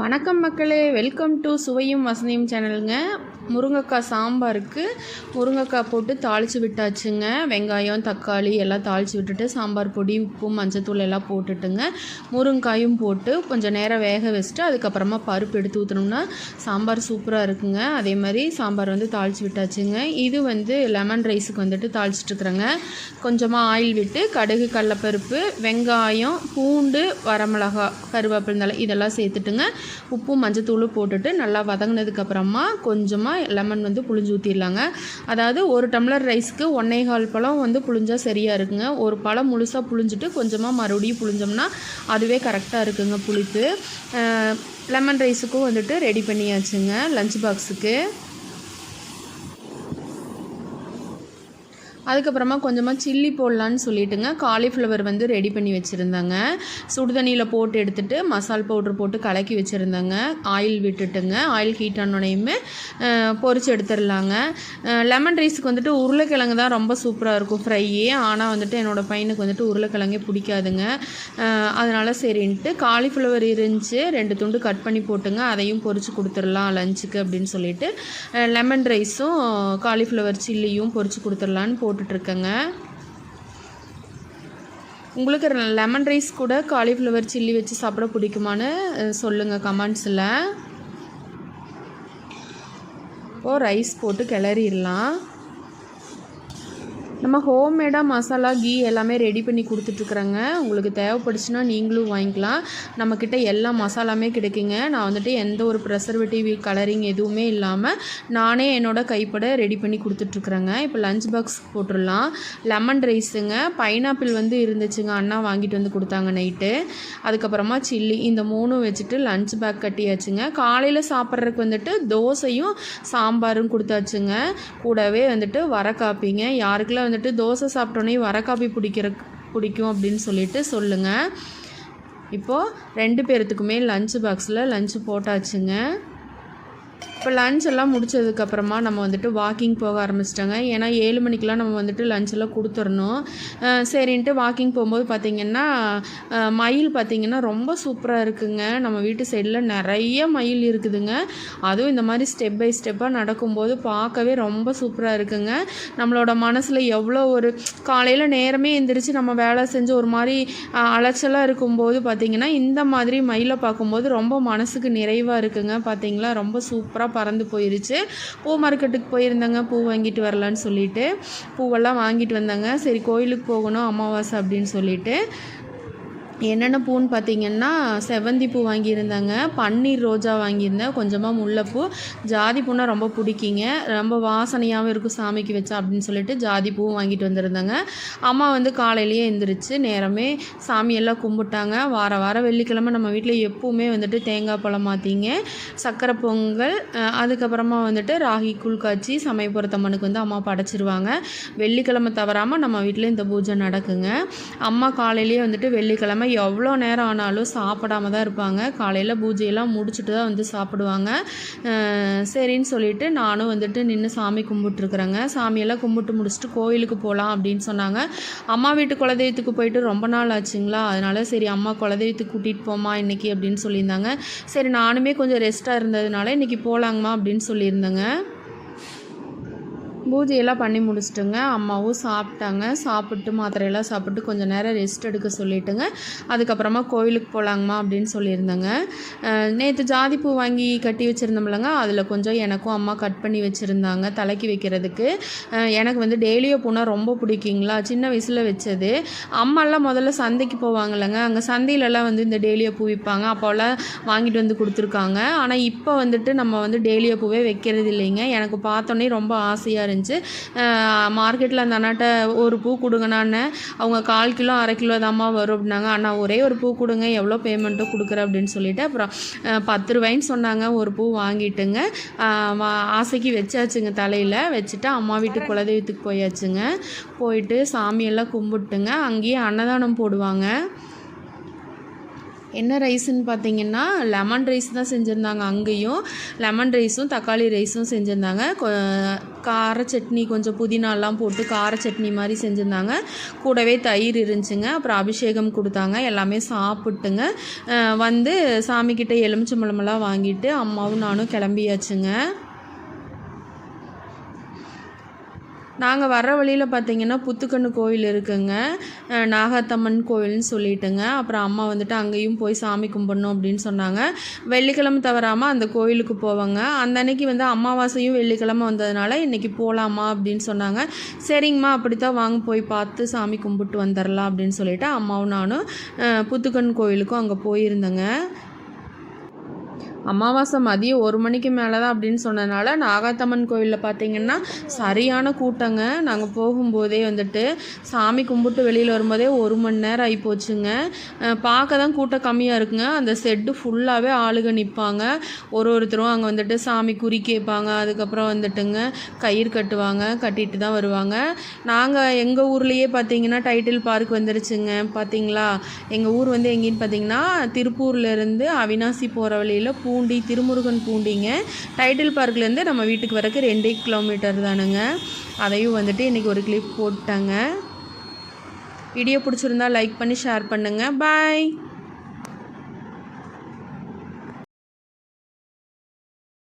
வணக்கம் மக்களே, welcome to சுவையும் வசதியும் சேனலுங்க. முருங்கைக்காய் சாம்பாருக்கு முருங்கைக்காய் போட்டு தாளித்து விட்டாச்சுங்க. வெங்காயம் தக்காளி எல்லாம் தாளித்து விட்டுட்டு சாம்பார் பொடி உப்பு மஞ்சத்தூள் எல்லாம் போட்டுட்டுங்க முருங்காயும் போட்டு கொஞ்சம் நேரம் வேக வச்சுட்டு அதுக்கப்புறமா பருப்பு எடுத்து ஊற்றினோம்னா சாம்பார் சூப்பராக இருக்குங்க. அதே மாதிரி சாம்பார் தாளித்து விட்டாச்சுங்க. இது லெமன் ரைஸுக்கு தாளிச்சிட்ருக்குறேங்க. கொஞ்சமாக ஆயில் விட்டு கடுகு கடலைப்பருப்பு வெங்காயம் பூண்டு வரமிளகா கருவேப்பிலை இதெல்லாம் சேர்த்துட்டுங்க உப்பு மஞ்சத்தூள் போட்டுட்டு நல்லா வதங்கினதுக்கப்புறமா கொஞ்சமாக லெமன் புளிஞ்சு ஊற்றிடலாங்க. அதாவது ஒரு டம்ளர் ரைஸ்க்கு 1.25 பழம் புளிஞ்சால் சரியாக இருக்குங்க. ஒரு பழம் முழுசாக புளிஞ்சிட்டு கொஞ்சமாக மறுபடியும் புளிஞ்சோம்னா அதுவே கரெக்டாக இருக்குங்க புளிப்பு. லெமன் ரைஸுக்கும் ரெடி பண்ணியாச்சுங்க லஞ்ச் பாக்ஸுக்கு. அதுக்கப்புறமா கொஞ்சமாக சில்லி போடலான்னு சொல்லிட்டுங்க காலிஃப்ளவர் ரெடி பண்ணி வச்சுருந்தாங்க. சுடுதண்ணியில் போட்டு எடுத்துகிட்டு மசால் பவுட்ரு போட்டு கலக்கி வச்சுருந்தாங்க. ஆயில் விட்டுட்டுங்க ஆயில் ஹீட் ஆனோனையுமே பொரிச்சு எடுத்துடலாங்க. லெமன் ரைஸுக்கு உருளைக்கிழங்கு தான் ரொம்ப சூப்பராக இருக்கும் ஃப்ரையே. ஆனால் என்னோடய பையனுக்கு உருளைக்கிழங்கே பிடிக்காதுங்க. அதனால் சரின்ட்டு காலிஃப்ளவர் இருந்துச்சு 2 துண்டு கட் பண்ணி போட்டுங்க அதையும் பொரிச்சு கொடுத்துடலாம் லஞ்சுக்கு அப்படின்னு சொல்லிட்டு லெமன் ரைஸும் காலிஃப்ளவர் சில்லியும் பொரிச்சு கொடுத்துடலான்னு போட்டுட்ருக்கேங்க. உங்களுக்கு லெமன் ரைஸ் கூட காலிஃப்ளவர் சில்லி வச்சு சாப்பிட பிடிக்குமான்னு சொல்லுங்கள் கமெண்ட்ஸில். இப்போது ரைஸ் போட்டு கிளறிடலாம். நம்ம ஹோம்மேடாக மசாலா கீ எல்லாமே ரெடி பண்ணி கொடுத்துட்ருக்குறேங்க. உங்களுக்கு தேவைப்படுச்சுன்னா நீங்களும் வாங்கிக்கலாம். நம்மக்கிட்ட எல்லா மசாலாமே கிடைக்குங்க. நான் எந்த ஒரு ப்ரெசர்வேட்டிவ் கலரிங் எதுவுமே இல்லாமல் நானே என்னோடய கைப்பட ரெடி பண்ணி கொடுத்துட்ருக்குறேங்க. இப்போ லஞ்ச் பாக்ஸ் போட்டுடலாம். லெமன் ரைஸுங்க பைனாப்பிள் இருந்துச்சுங்க அண்ணா வாங்கிட்டு கொடுத்தாங்க நைட்டு. அதுக்கப்புறமா சில்லி இந்த 3 வச்சுட்டு லஞ்ச் பேக் கட்டியாச்சுங்க. காலையில் சாப்பிட்றதுக்கு தோசையும் சாம்பாரும் கொடுத்தாச்சுங்க. கூடவே வர காப்பிங்க. யாருக்கெல்லாம் தோசை சாப்பிட்டோன்னே வர காப்பி பிடிக்கும் அப்படின்னு சொல்லிட்டு சொல்லுங்கள். இப்போது 2 பேர்த்துக்குமே லஞ்ச் பாக்ஸில் லஞ்சு போட்டாச்சுங்க. இப்போ லஞ்ச் எல்லாம் முடித்ததுக்கப்புறமா நம்ம வாக்கிங் போக ஆரம்பிச்சிட்டாங்க. ஏன்னா 7 மணிக்கெலாம் நம்ம லஞ்செல்லாம் கொடுத்துடணும். சரின்ட்டு வாக்கிங் போகும்போது பார்த்திங்கன்னா மயில் பார்த்திங்கன்னா ரொம்ப சூப்பராக இருக்குங்க. நம்ம வீட்டு சைடில் நிறைய மயில் இருக்குதுங்க. அதுவும் இந்த மாதிரி ஸ்டெப் பை ஸ்டெப்பாக நடக்கும்போது பார்க்கவே ரொம்ப சூப்பராக இருக்குங்க. நம்மளோட மனசில் எவ்வளோ ஒரு காலையில் நேரமே எந்திரிச்சு நம்ம வேலை செஞ்சு ஒரு மாதிரி அலைச்சலாக இருக்கும்போது பார்த்திங்கன்னா இந்த மாதிரி மயிலை பார்க்கும்போது ரொம்ப மனசுக்கு நிறைவாக இருக்குங்க. பார்த்திங்களா ரொம்ப சூப்பராக பறந்து போயிருச்சு. பூ மார்க்கெட்டுக்கு போயிருந்தாங்க பூ வாங்கிட்டு வரலான்னு சொல்லிட்டு பூவெல்லாம் வாங்கிட்டு வந்தாங்க. சரி கோயிலுக்கு போகணும் அமாவாசை அப்படின்னு சொல்லிட்டு என்னென்ன பூன்னு பார்த்திங்கன்னா செவந்தி பூ வாங்கியிருந்தாங்க, பன்னீர் ரோஜா வாங்கியிருந்தேன், கொஞ்சமாக முல்லைப்பூ, ஜாதி பூனா ரொம்ப பிடிக்கிங்க, ரொம்ப வாசனையாகவும் இருக்கும் சாமிக்கு வச்சா அப்படின்னு சொல்லிட்டு ஜாதி பூவும் வாங்கிட்டு வந்திருந்தாங்க. அம்மா காலையிலேயே எழுந்திரிச்சு நேரமே சாமியெல்லாம் கும்பிட்டாங்க. வாரம் வெள்ளிக்கிழமை நம்ம வீட்டில் எப்பவுமே தேங்காய் பழம் மாற்றிங்க சக்கரை பொங்கல் அதுக்கப்புறமா ராகி கூழ் காய்ச்சி சமயபுரத்தம்மனுக்கு அம்மா படைச்சிருவாங்க. வெள்ளிக்கிழமை தவறாமல் நம்ம வீட்டில் இந்த பூஜை நடக்குங்க. அம்மா காலையிலேயே வெள்ளிக்கிழமை எவ்வளோ நேரம் ஆனாலும் சாப்பிடாம தான் இருப்பாங்க. காலையில் பூஜையெல்லாம் முடிச்சுட்டு தான் சாப்பிடுவாங்க. சரின்னு சொல்லிட்டு நானும் நின்று சாமி கும்பிட்டுருக்குறேங்க. சாமியெல்லாம் கும்பிட்டு முடிச்சுட்டு கோயிலுக்கு போகலாம் அப்படின்னு சொன்னாங்க. அம்மா வீட்டு குலதெய்வத்துக்கு போயிட்டு ரொம்ப நாள் ஆச்சுங்களா, அதனால சரி அம்மா குலதெய்வத்துக்கு கூட்டிகிட்டு போமா இன்றைக்கி அப்படின்னு சொல்லியிருந்தாங்க. சரி நானுமே கொஞ்சம் ரெஸ்ட்டாக இருந்ததுனால இன்றைக்கி போகலாங்கம்மா அப்படின்னு சொல்லியிருந்தேங்க. பூஜையெல்லாம் பண்ணி முடிச்சிட்டுங்க. அம்மாவும் சாப்பிட்டாங்க. சாப்பிட்டு மாத்திரையெல்லாம் சாப்பிட்டு கொஞ்சம் நேரம் ரெஸ்ட் எடுக்க சொல்லிட்டுங்க அதுக்கப்புறமா கோயிலுக்கு போகலாங்கம்மா அப்படின்னு சொல்லியிருந்தேங்க. நேற்று ஜாதிப்பூ வாங்கி கட்டி வச்சுருந்தோம்லங்க, அதில் கொஞ்சம் எனக்கும் அம்மா கட் பண்ணி வச்சுருந்தாங்க தலைக்கு வைக்கிறதுக்கு. எனக்கு டெய்லியோ பூனால் ரொம்ப பிடிக்குங்களா, சின்ன வயசில் வச்சது. அம்மாலாம் முதல்ல சந்தைக்கு போவாங்கல்லங்க, அங்கே சந்தையிலலாம் இந்த டெய்லியோ பூ விற்பாங்க, அப்போல்லாம் வாங்கிட்டு கொடுத்துருக்காங்க. ஆனால் இப்போ நம்ம டெய்லியோ பூவே வைக்கிறது இல்லைங்க. எனக்கு பார்த்தோன்னே ரொம்ப ஆசையாக இருந்துச்சு. மார்க்கெட்டில் அந்த அண்ணாட்ட ஒரு பூ கொடுங்கண்ணான்னு, அவங்க 1/4 கிலோ 1/2 கிலோ தாம்மா வரும் அப்படின்னாங்க. அண்ணா ஒரே ஒரு பூ கொடுங்க எவ்வளோ பேமெண்ட்டோ கொடுக்குறேன் அப்படின்னு சொல்லிவிட்டு அப்புறம் 10 ரூபாய்ன்னு சொன்னாங்க. ஒரு பூ வாங்கிட்டுங்க ஆசைக்கு வச்சாச்சுங்க. தலையில் வச்சுட்டு அம்மா வீட்டு குலதெய்வத்துக்கு போயாச்சுங்க. போயிட்டு சாமியெல்லாம் கும்பிட்டுங்க அங்கேயே அன்னதானம் போடுவாங்க. என்ன ரைஸுன்னு பார்த்தீங்கன்னா லெமன் ரைஸ் தான் செஞ்சுருந்தாங்க. அங்கேயும் லெமன் ரைஸும் தக்காளி ரைஸும் செஞ்சுருந்தாங்க. கார சட்னி கொஞ்சம் புதினாலாம் போட்டு கார சட்னி மாதிரி செஞ்சுருந்தாங்க. கூடவே தயிர் இருந்துச்சுங்க. அப்புறம் அபிஷேகம் கொடுத்தாங்க. எல்லாமே சாப்பிட்டுங்க வந்து சாமிக்கிட்ட எலுமிச்சம்பழமெல்லாம் வாங்கிட்டு அம்மாவும் நானும் கிளம்பியாச்சுங்க. நாங்கள் வர்ற வழியில் பார்த்திங்கன்னா புத்துக்கண்ணு கோவில் இருக்குங்க, நாகாத்தம்மன் கோவில்னு சொல்லிட்டுங்க. அப்புறம் அம்மா வந்துட்டு அங்கேயும் போய் சாமி கும்பிடணும் அப்படின்னு சொன்னாங்க. வெள்ளிக்கிழமை தவறாமல் அந்த கோவிலுக்கு போவாங்க. அந்த அன்னைக்கு வந்து அமாவாசையும் வெள்ளிக்கிழமை வந்ததுனால இன்றைக்கி போகலாமா அப்படின்னு சொன்னாங்க. சரிங்கம்மா அப்படித்தான் வாங்க போய் பார்த்து சாமி கும்பிட்டு வந்துடலாம் அப்படின்னு சொல்லிவிட்டு அம்மாவும் நானும் புத்துக்கண் கோவிலுக்கும் அங்கே போயிருந்தேங்க. அமாவாசை மதியம் 1 மணிக்கு மேலே தான் அப்படின்னு சொன்னதுனால நாகாத்தம்மன் கோவிலில் பார்த்திங்கன்னா சரியான கூட்டங்க. நாங்கள் போகும்போதே வந்துட்டு சாமி கும்பிட்டு வெளியில் வரும்போதே 1 மணி நேரம் ஆகிப்போச்சுங்க. பார்க்க தான் கூட்டம் கம்மியாக இருக்குங்க. அந்த செட்டு ஃபுல்லாகவே ஆளுங்க நிற்பாங்க. ஒருத்தரும் அங்கே வந்துட்டு சாமி குறி கேட்பாங்க. அதுக்கப்புறம் வந்துட்டுங்க கயிறு கட்டுவாங்க, கட்டிட்டு தான் வருவாங்க. நாங்கள் எங்கள் ஊர்லேயே பார்த்திங்கன்னா டைட்டில் பார்க் வந்துருச்சுங்க. பார்த்திங்களா, எங்கள் ஊர் வந்து எங்கேன்னு பார்த்திங்கன்னா திருப்பூர்லேருந்து அவினாசி போகிற வழியில் பூண்டி, திருமுருகன் பூண்டிங்க. டைட்டில் பார்க்லேருந்து நம்ம வீட்டுக்கு வரக்கு 2 கிலோமீட்டர் தானுங்க. அதையும் வந்துட்டு இன்றைக்கி ஒரு கிளிப் போட்டாங்க. வீடியோ பிடிச்சிருந்தா லைக் பண்ணி ஷேர் பண்ணுங்கள். பாய்.